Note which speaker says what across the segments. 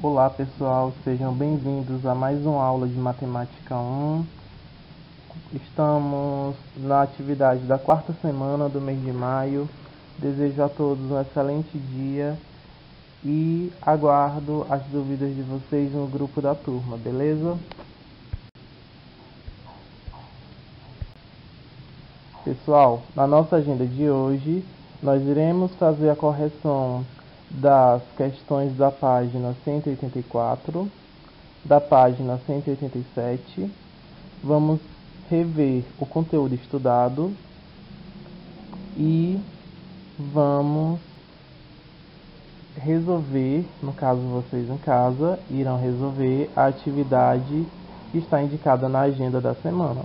Speaker 1: Olá pessoal, sejam bem-vindos a mais uma aula de Matemática 1. Estamos na atividade da quarta semana do mês de maio. Desejo a todos um excelente dia e aguardo as dúvidas de vocês no grupo da turma, beleza? Pessoal, na nossa agenda de hoje, nós iremos fazer a correção das questões da página 184, da página 187, vamos rever o conteúdo estudado e vamos resolver, no caso vocês em casa, irão resolver a atividade que está indicada na agenda da semana.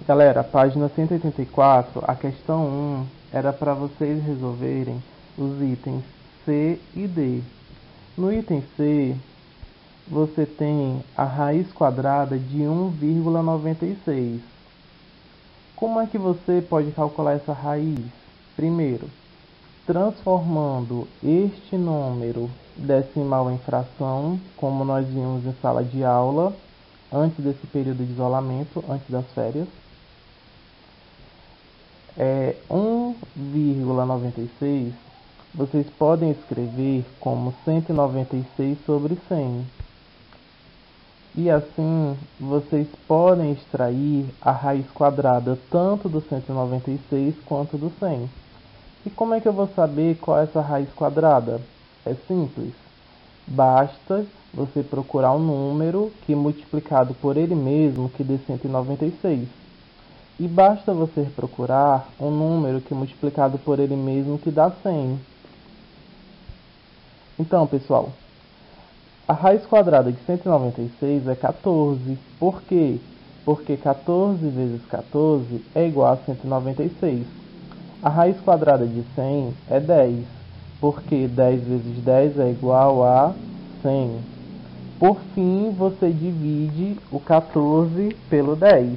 Speaker 1: Galera, página 184, a questão 1 era para vocês resolverem os itens C e D. No item C, você tem a raiz quadrada de 1,96. Como é que você pode calcular essa raiz? Primeiro, transformando este número decimal em fração, como nós vimos em sala de aula, antes desse período de isolamento, antes das férias. 1,96 vocês podem escrever como 196 sobre 100. E assim, vocês podem extrair a raiz quadrada tanto do 196 quanto do 100. E como é que eu vou saber qual é essa raiz quadrada? É simples. Basta você procurar um número que multiplicado por ele mesmo que dê 196. E basta você procurar um número que multiplicado por ele mesmo que dá 100. Então, pessoal, a raiz quadrada de 196 é 14. Por quê? Porque 14 vezes 14 é igual a 196. A raiz quadrada de 100 é 10. Porque 10 vezes 10 é igual a 100. Por fim, você divide o 14 pelo 10.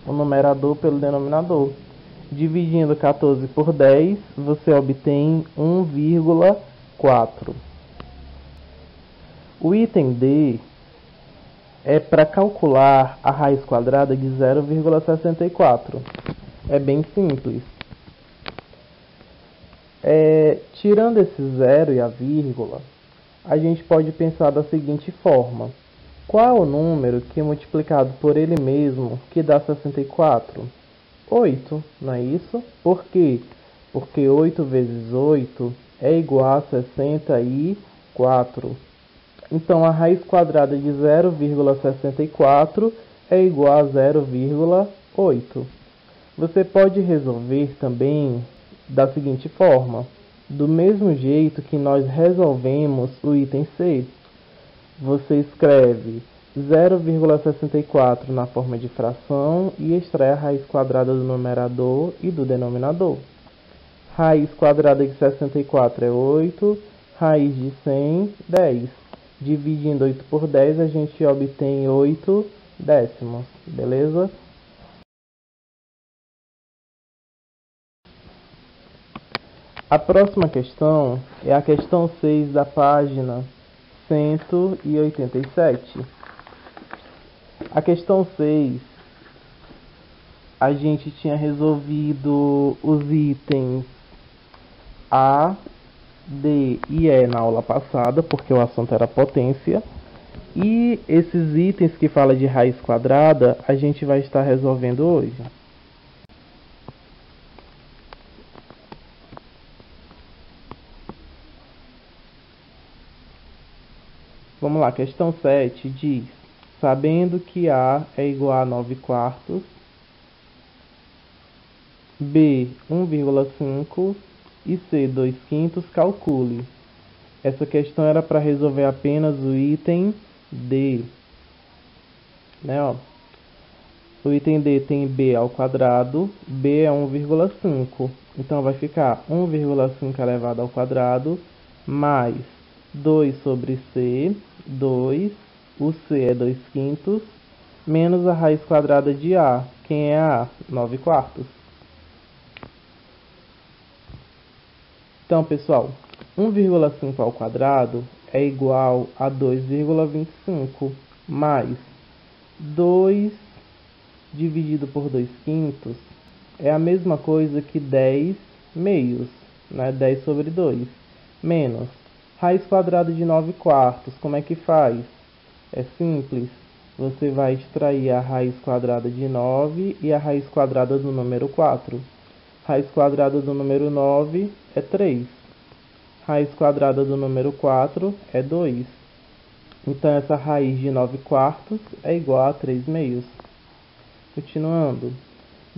Speaker 1: O numerador pelo denominador. Dividindo 14 por 10, você obtém 1,4. O item D é para calcular a raiz quadrada de 0,64. É bem simples. Tirando esse zero e a vírgula, a gente pode pensar da seguinte forma. Qual é o número que multiplicado por ele mesmo que dá 64? 8, não é isso? Por quê? Porque 8 vezes 8 é igual a 64. Então, a raiz quadrada de 0,64 é igual a 0,8. Você pode resolver também da seguinte forma. Do mesmo jeito que nós resolvemos o item C. Você escreve 0,64 na forma de fração e extrai a raiz quadrada do numerador e do denominador. Raiz quadrada de 64 é 8, raiz de 100, 10. Dividindo 8 por 10, a gente obtém 8 décimos, beleza? A próxima questão é a questão 6 da página 187. A questão 6, a gente tinha resolvido os itens A, D e E na aula passada, porque o assunto era potência. E esses itens que falam de raiz quadrada, a gente vai estar resolvendo hoje. Vamos lá, questão 7 diz: sabendo que A é igual a 9 quartos, B 1,5 e C 2 quintos, calcule. Essa questão era para resolver apenas o item D. Né, ó. O item D tem B ao quadrado, B é 1,5. Então vai ficar 1,5 elevado ao quadrado mais 2 sobre C, 2, o C é 2 quintos, menos a raiz quadrada de A. Quem é A? 9 quartos. Então, pessoal, 1,5 ao quadrado é igual a 2,25 mais 2 dividido por 2 quintos é a mesma coisa que 10 meios, né? 10 sobre 2, menos raiz quadrada de 9 quartos. Como é que faz? É simples. Você vai extrair a raiz quadrada de 9 e a raiz quadrada do número 4. Raiz quadrada do número 9 é 3. Raiz quadrada do número 4 é 2. Então, essa raiz de 9 quartos é igual a 3 meios. Continuando,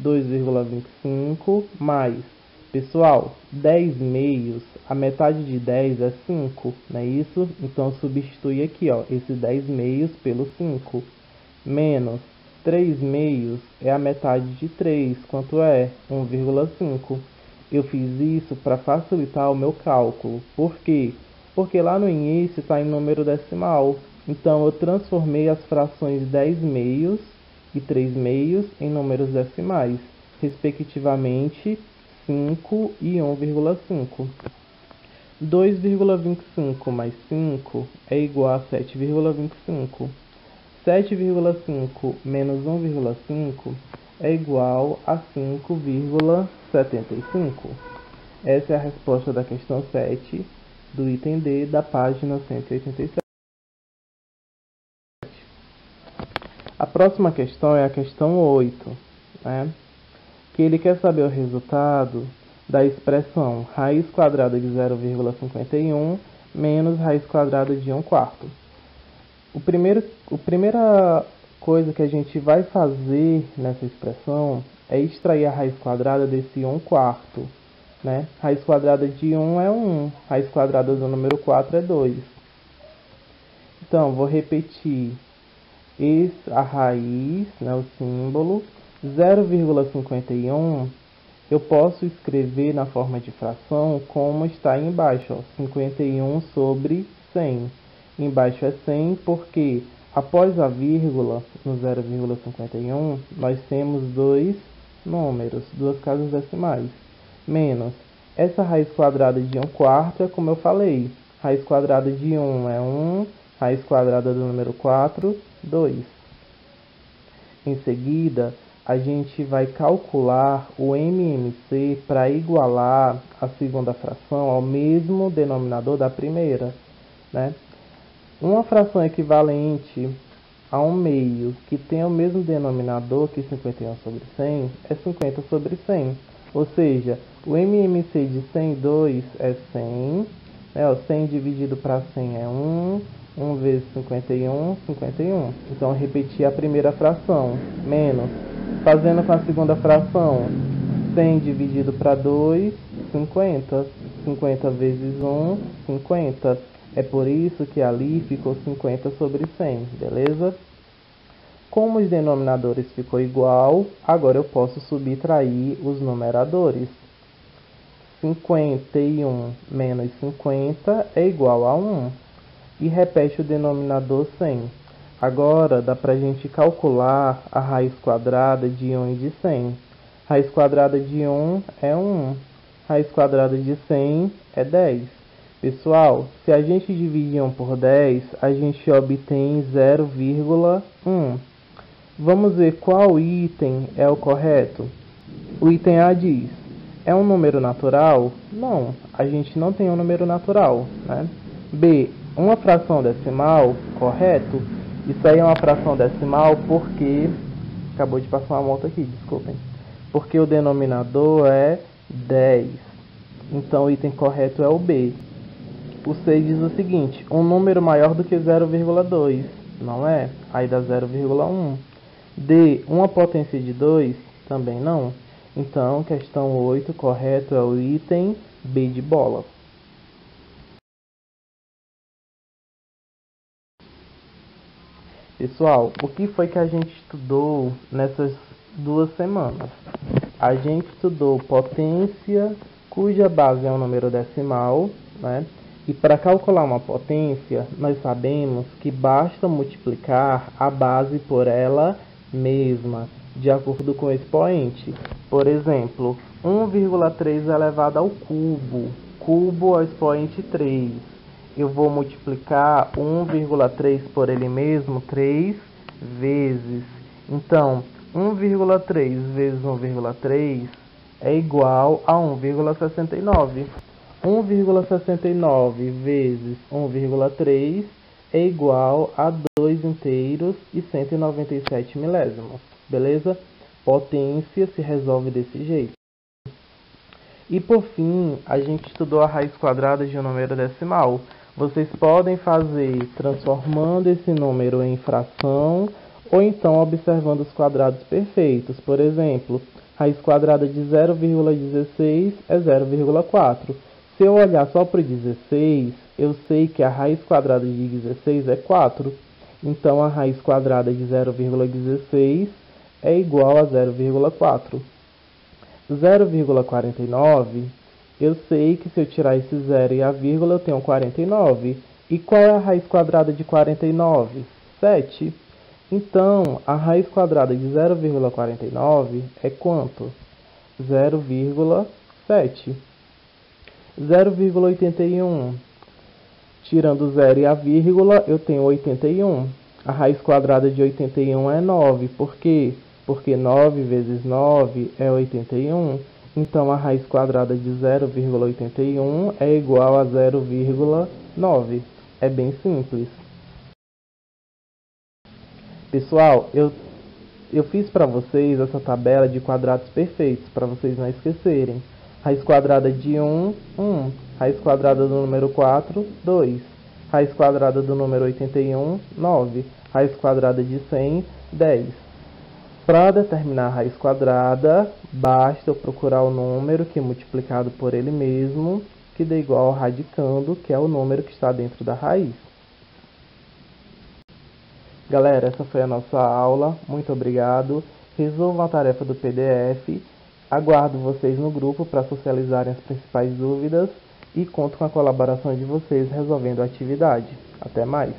Speaker 1: 2,25 mais, pessoal, 10 meios, a metade de 10 é 5, não é isso? Então, substitui aqui, ó, esse 10 meios pelo 5, menos 3 meios é a metade de 3, quanto é? 1,5. Eu fiz isso para facilitar o meu cálculo. Por quê? Porque lá no início está em número decimal. Então, eu transformei as frações 10 meios e 3 meios em números decimais, respectivamente 5 e 1,5. 2,25 mais 5 é igual a 7,25. 7,5 menos 1,5 é igual a 5,75. Essa é a resposta da questão 7 do item D da página 187. A próxima questão é a questão 8, né? Que ele quer saber o resultado da expressão raiz quadrada de 0,51 menos raiz quadrada de 1 quarto. A primeira coisa que a gente vai fazer nessa expressão é extrair a raiz quadrada desse 1 quarto, né? Raiz quadrada de 1 é 1, raiz quadrada do número 4 é 2. Então, vou repetir a raiz, né, o símbolo, 0,51, eu posso escrever na forma de fração como está aí embaixo, ó, 51 sobre 100. Embaixo é 100 porque após a vírgula, no 0,51, nós temos dois números, duas casas decimais, menos essa raiz quadrada de 1 quarto é como eu falei, raiz quadrada de 1 é 1, raiz quadrada do número 4, 2. Em seguida, a gente vai calcular o MMC para igualar a segunda fração ao mesmo denominador da primeira, né? Uma fração equivalente a 1 meio que tem o mesmo denominador que 51 sobre 100 é 50 sobre 100. Ou seja, o MMC de 102 é 100, né? O 100 dividido para 100 é 1, 1 vezes 51, 51. Então, repetir a primeira fração, menos, fazendo com a segunda fração, 100 dividido para 2, 50. 50 vezes 1, 50. É por isso que ali ficou 50 sobre 100, beleza? Como os denominadores ficou igual, agora eu posso subtrair os numeradores. 51 menos 50 é igual a 1. E repete o denominador 100. Agora dá para a gente calcular a raiz quadrada de 1 e de 100. Raiz quadrada de 1 é 1. Raiz quadrada de 100 é 10. Pessoal, se a gente dividir 1 por 10, a gente obtém 0,1. Vamos ver qual item é o correto. O item A diz, é um número natural? Não, a gente não tem um número natural, né? B, uma fração decimal? Correto. Isso aí é uma fração decimal porque... Acabou de passar uma moto aqui, desculpem. Porque o denominador é 10. Então o item correto é o B. O C diz o seguinte, um número maior do que 0,2. Não é? Aí dá 0,1. D, uma potência de 2? Também não. Então, questão 8, correto é o item B de bola. Pessoal, o que foi que a gente estudou nessas 2 semanas? A gente estudou potência cuja base é um número decimal, né? E para calcular uma potência, nós sabemos que basta multiplicar a base por ela mesma, de acordo com o expoente. Por exemplo, 1,3 elevado ao cubo, cubo ao expoente 3. eu vou multiplicar 1,3 por ele mesmo 3 vezes. Então, 1,3 vezes 1,3 é igual a 1,69. 1,69 vezes 1,3 é igual a 2 inteiros e 197 milésimos. Beleza? Potência se resolve desse jeito. E por fim, a gente estudou a raiz quadrada de um número decimal. Vocês podem fazer transformando esse número em fração ou então observando os quadrados perfeitos. Por exemplo, raiz quadrada de 0,16 é 0,4. Se eu olhar só para o 16, eu sei que a raiz quadrada de 16 é 4. Então, a raiz quadrada de 0,16 é igual a 0,4. 0,49, eu sei que se eu tirar esse zero e a vírgula, eu tenho 49. E qual é a raiz quadrada de 49? 7. Então, a raiz quadrada de 0,49 é quanto? 0,7. 0,81. Tirando o zero e a vírgula, eu tenho 81. A raiz quadrada de 81 é 9. Por quê? Porque 9 vezes 9 é 81. Então, a raiz quadrada de 0,81 é igual a 0,9. É bem simples. Pessoal, eu fiz para vocês essa tabela de quadrados perfeitos, para vocês não esquecerem. Raiz quadrada de 1, 1. Raiz quadrada do número 4, 2. Raiz quadrada do número 81, 9. Raiz quadrada de 100, 10. Para determinar a raiz quadrada, basta eu procurar o número que é multiplicado por ele mesmo, que dá igual ao radicando, que é o número que está dentro da raiz. Galera, essa foi a nossa aula. Muito obrigado. Resolvam a tarefa do PDF. Aguardo vocês no grupo para socializarem as principais dúvidas e conto com a colaboração de vocês resolvendo a atividade. Até mais!